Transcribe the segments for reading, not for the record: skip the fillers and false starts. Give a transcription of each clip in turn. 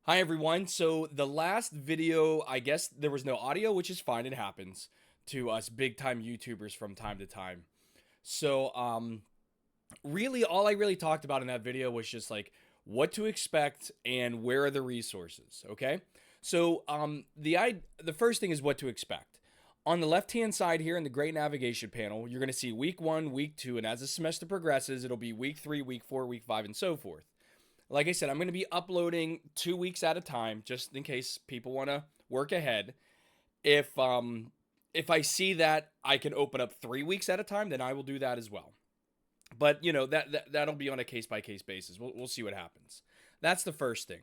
Hi everyone. So the last video, I guess there was no audio, which is fine. It happens to us big time YouTubers from time to time. So really all I really talked about in that video was just like what to expect and where are the resources, okay? So the first thing is what to expect. On the left-hand side here in the Great Navigation panel, you're going to see week 1, week 2, and as the semester progresses, it'll be week 3, week 4, week 5 and so forth. Like I said, I'm going to be uploading 2 weeks at a time, just in case people want to work ahead. If I see that I can open up 3 weeks at a time, then I will do that as well. But that'll be on a case by case basis. We'll see what happens. That's the first thing.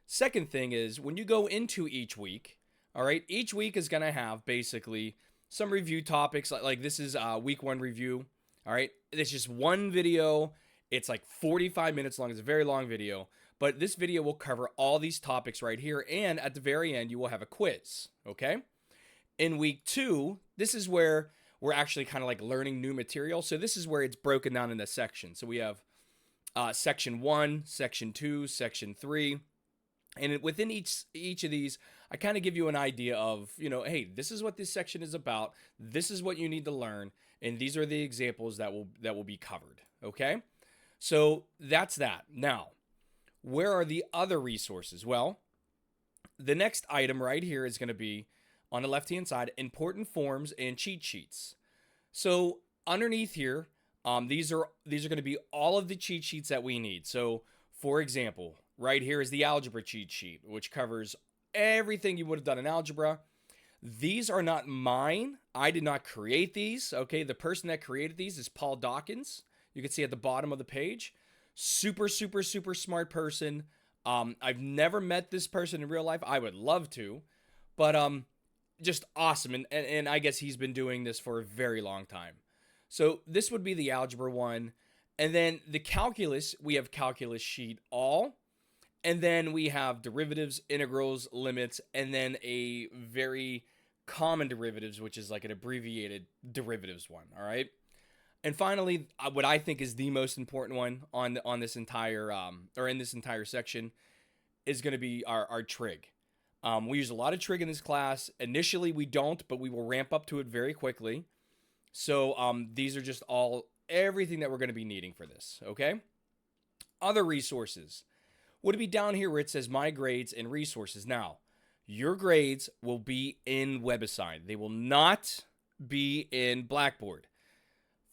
Second thing is when you go into each week, all right, each week is going to have basically some review topics. Like this is week 1 review. All right, it's just one video. It's like 45 minutes long. It's a very long video. But this video will cover all these topics right here. And at the very end, you will have a quiz. Okay. In week 2, this is where we're actually kind of like learning new material. So this is where it's broken down into sections. So we have section 1, section 2, section 3, and within each of these, I kind of give you an idea of, hey, this is what this section is about. This is what you need to learn, and these are the examples that will be covered. Okay, so that's that. Now, where are the other resources? Well, the next item right here is going to be on the left hand side, important forms and cheat sheets. So underneath here, these are going to be all of the cheat sheets that we need. So for example, right here is the algebra cheat sheet, which covers everything you would have done in algebra. These are not mine. I did not create these. Okay, the person that created these is Paul Dawkins. You can see at the bottom of the page. Super, super, super smart person. I've never met this person in real life. I would love to, but just awesome. And I guess he's been doing this for a very long time. So this would be the algebra one. And then the calculus, we have calculus sheet all. And then we have derivatives, integrals, limits, and then a very common derivatives, which is like an abbreviated derivatives one. All right. And finally, what I think is the most important one on this entire or in this entire section is going to be our trig. We use a lot of trig in this class. Initially, we don't, but we will ramp up to it very quickly. So these are just all everything that we're going to be needing for this. Okay. Other resources would it be down here where it says my grades and resources. Now, your grades will be in WebAssign. They will not be in Blackboard.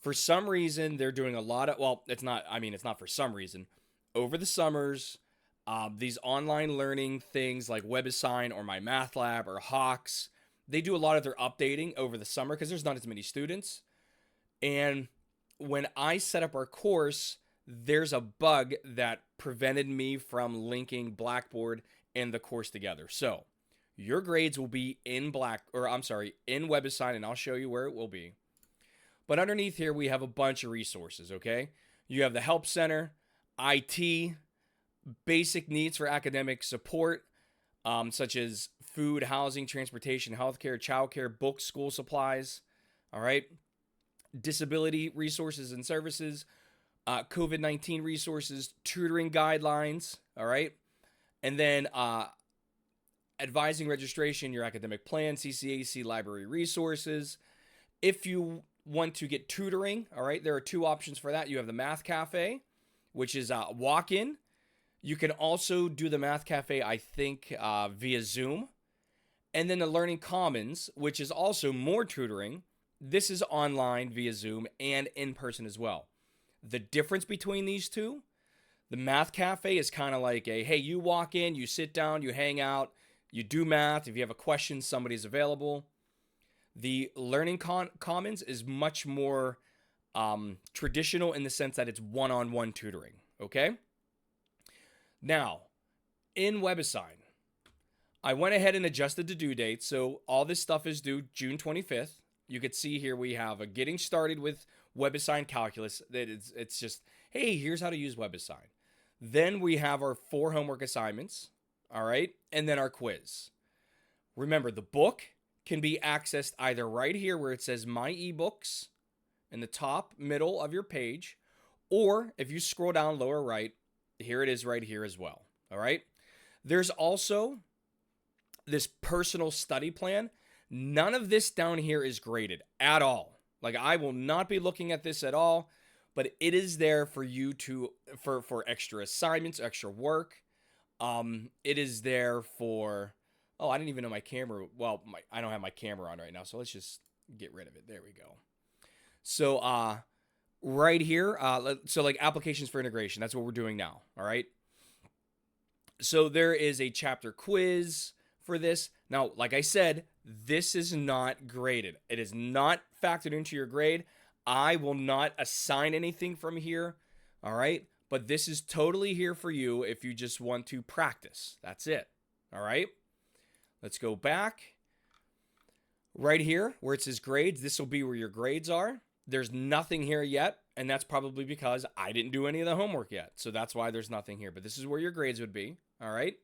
For some reason, they're doing a lot of, well, it's not for some reason. Over the summers, these online learning things like WebAssign or My Math Lab or Hawks, they do a lot of their updating over the summer because there's not as many students. And when I set up our course, there's a bug that prevented me from linking Blackboard and the course together. So your grades will be in in WebAssign, and I'll show you where it will be. But underneath here, we have a bunch of resources, okay? You have the Help Center, IT, basic needs for academic support, such as food, housing, transportation, healthcare, childcare, books, school supplies, all right? Disability resources and services, COVID 19 resources, tutoring guidelines, all right? And then advising registration, your academic plan, CCAC library resources. If you want to get tutoring, all right, there are two options for that. You have the Math Cafe, which is walk in. You can also do the Math Cafe, I think, via Zoom. And then the Learning Commons, which is also more tutoring. This is online via Zoom and in person as well. The difference between these two, the Math Cafe is kind of like hey, you walk in, you sit down, you hang out, you do math. If you have a question, somebody's available. The Learning Commons is much more traditional in the sense that it's one-on-one tutoring, okay? Now, in WebAssign, I went ahead and adjusted the due date, so all this stuff is due June 25th. You could see here we have a getting started with WebAssign calculus. That it's just, hey, here's how to use WebAssign. Then we have our 4 homework assignments, all right, and then our quiz. Remember, the book can be accessed either right here where it says My eBooks in the top middle of your page, or if you scroll down lower right, here it is right here as well. All right. There's also this personal study plan. None of this down here is graded at all. Like, I will not be looking at this at all, but it is there for you to for extra assignments, extra work. It is there for, oh, I didn't even know my camera. Well, I don't have my camera on right now, so let's just get rid of it. There we go. So right here, so like applications for integration, that's what we're doing now. All right. So there is a chapter quiz for this. Now, like I said, this is not graded. It is not factored into your grade. I will not assign anything from here. All right. But this is totally here for you if you just want to practice. That's it. All right. Let's go back. Right here where it says grades, this will be where your grades are. There's nothing here yet, and that's probably because I didn't do any of the homework yet. So that's why there's nothing here. But this is where your grades would be. All right.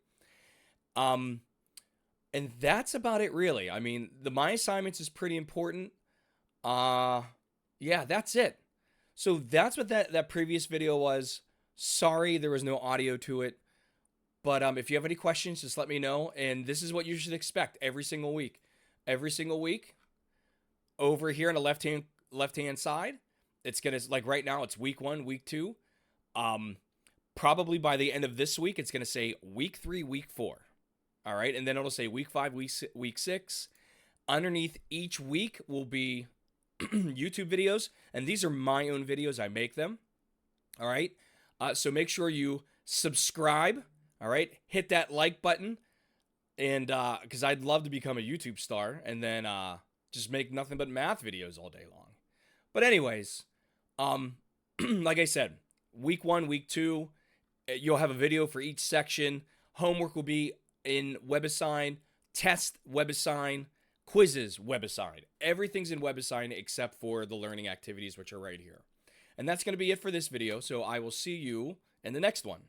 And that's about it, really. I mean, the my assignments is pretty important. Yeah, that's it. So that's what that previous video was. Sorry, there was no audio to it. But if you have any questions, just let me know. And this is what you should expect every single week. Every single week, over here on the left-hand side, it's gonna, like right now, it's week 1, week 2. Probably by the end of this week, it's gonna say week 3, week 4. All right, and then it'll say week 5, week 6. Underneath each week will be YouTube videos, and these are my own videos. I make them. All right, so make sure you subscribe. All right, hit that like button, and because I'd love to become a YouTube star, and then just make nothing but math videos all day long. But anyways, like I said, week 1, week 2, you'll have a video for each section. Homework will be in WebAssign, test WebAssign, quizzes WebAssign. Everything's in WebAssign except for the learning activities, which are right here. And that's going to be it for this video. So I will see you in the next one.